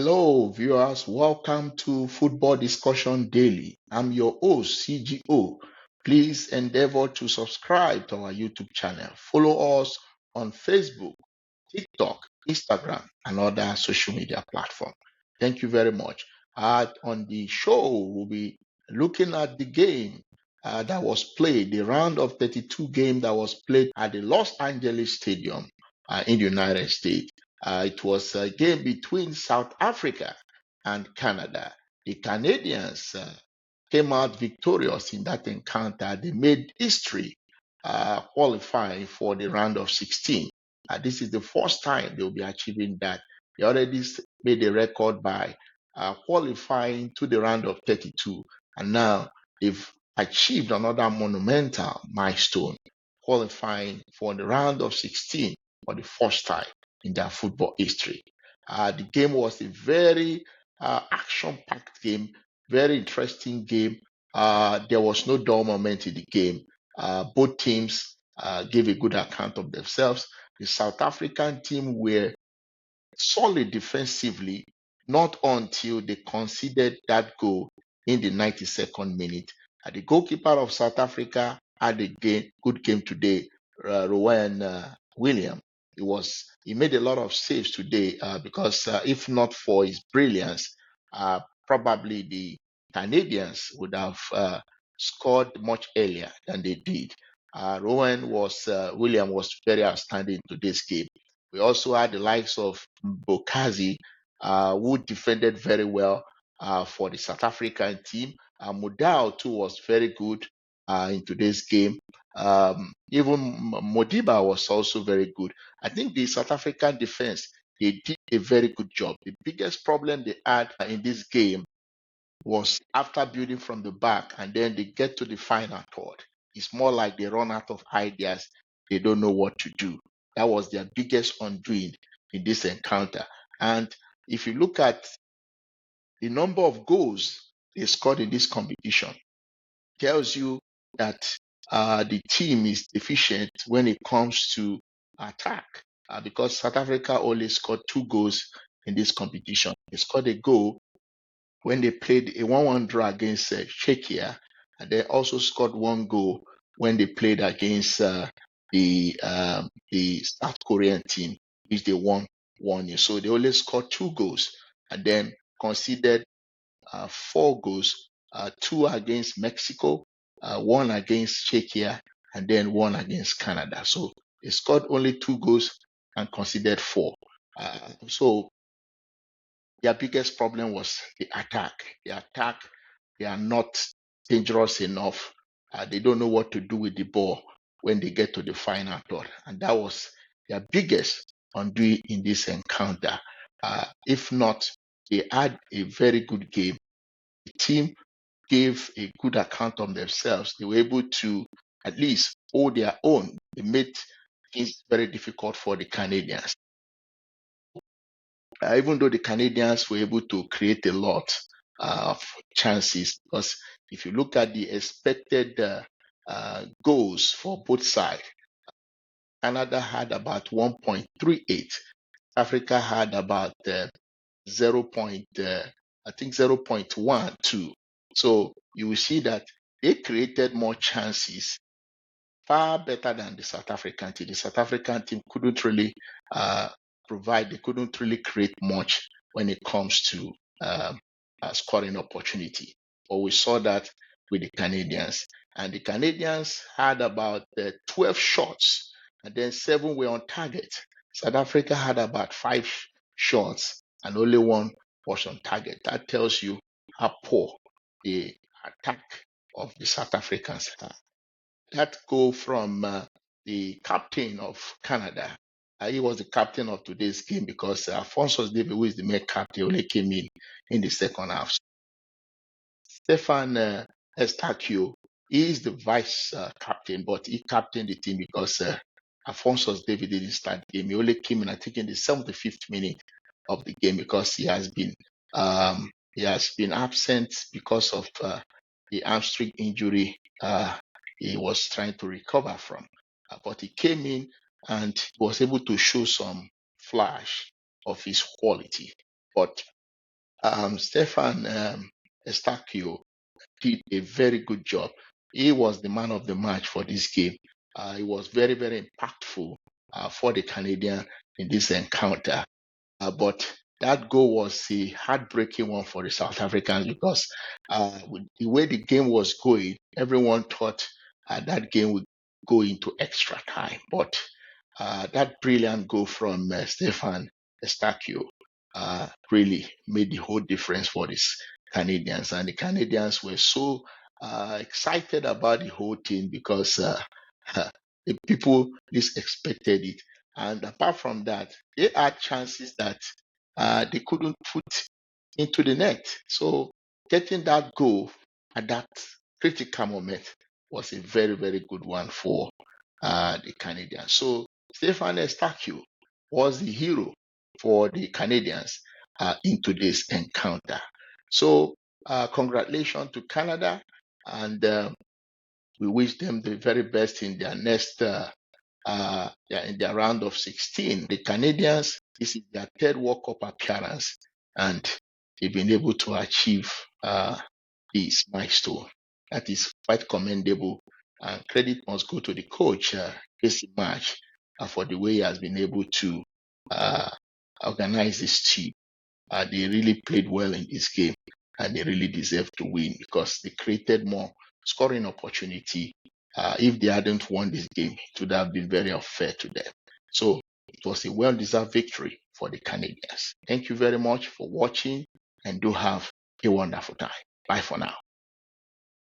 Hello, viewers. Welcome to Football Discussion Daily. I'm your host, CGO. Please endeavor to subscribe to our YouTube channel. Follow us on Facebook, TikTok, Instagram, and other social media platforms. Thank you very much. On the show, we'll be looking at the game that was played, the round of 32 game that was played at the Los Angeles Stadium in the United States. It was a game between South Africa and Canada. The Canadians came out victorious in that encounter. They made history qualifying for the round of 16. This is the first time they'll be achieving that. They already made a record by qualifying to the round of 32, and now they've achieved another monumental milestone, qualifying for the round of 16 for the first time in their football history. The game was a very action-packed game, very interesting game. There was no dull moment in the game. Both teams gave a good account of themselves. The South African team were solid defensively, not until they conceded that goal in the 92nd minute. The goalkeeper of South Africa had a good game today, Rowan Williams. He made a lot of saves today because if not for his brilliance, probably the Canadians would have scored much earlier than they did. William was very outstanding in today's game. We also had the likes of Bokazi, who defended very well for the South African team. Mudau too was very good in today's game. Even Modiba was also very good. I think the South African defense, they did a very good job. The biggest problem they had in this game was after building from the back and then they get to the final third. It's more like they run out of ideas. They don't know what to do. That was their biggest undoing in this encounter. And if you look at the number of goals they scored in this competition, tells you that the team is deficient when it comes to attack because South Africa only scored 2 goals in this competition. They scored a goal when they played a 1-1 draw against Czechia, and they also scored 1 goal when they played against the South Korean team, which they won 1-0. So they only scored 2 goals and then conceded 4 goals, 2 against Mexico, 1 against Czechia, and then 1 against Canada. So they scored only 2 goals and conceded 4. So their biggest problem was the attack. The attack, they are not dangerous enough. They don't know what to do with the ball when they get to the final third. And that was their biggest undoing in this encounter. If not, they had a very good game. The team gave a good account of themselves. They were able to at least hold their own. They made things very difficult for the Canadians. Even though the Canadians were able to create a lot of chances, because if you look at the expected goals for both sides, Canada had about 1.38. Africa had about 0.12. So you will see that they created more chances, far better than the South African team. The South African team couldn't really provide, they couldn't really create much when it comes to scoring opportunity. But we saw that with the Canadians. And the Canadians had about 12 shots, and then 7 were on target. South Africa had about 5 shots, and only 1 was on target. That tells you how poor the attack of the South Africans are. That goal from the captain of Canada. He was the captain of today's game because Alphonso Davies, who is the main captain, only came in the second half. Stefan Estakio, he is the vice captain, but he captained the team because Alphonso Davies didn't start the game. He only came in, I think, in the 75th minute of the game because he has been absent because of the hamstring injury he was trying to recover from. But he came in and was able to show some flash of his quality. But Stefan Estakio did a very good job. He was the man of the match for this game. He was very, very impactful for the Canadian in this encounter. But that goal was a heartbreaking one for the South Africans because with the way the game was going, everyone thought that game would go into extra time. But that brilliant goal from Stefan Estakio really made the whole difference for these Canadians. And the Canadians were so excited about the whole thing because the people least expected it. And apart from that, they had chances that they couldn't put into the net. So getting that goal at that critical moment was a very, very good one for the Canadians. So Stefan Estakio was the hero for the Canadians in today's encounter. So congratulations to Canada, and we wish them the very best in their next in their round of 16. The Canadians, this is their third World Cup appearance, and they've been able to achieve this milestone. That is quite commendable. And credit must go to the coach, Casey March, for the way he has been able to uh, organize this team. They really played well in this game, and they really deserve to win because they created more scoring opportunity. If they hadn't won this game, it would have been very unfair to them. So it was a well-deserved victory for the Canadians. Thank you very much for watching, and do have a wonderful time. Bye for now.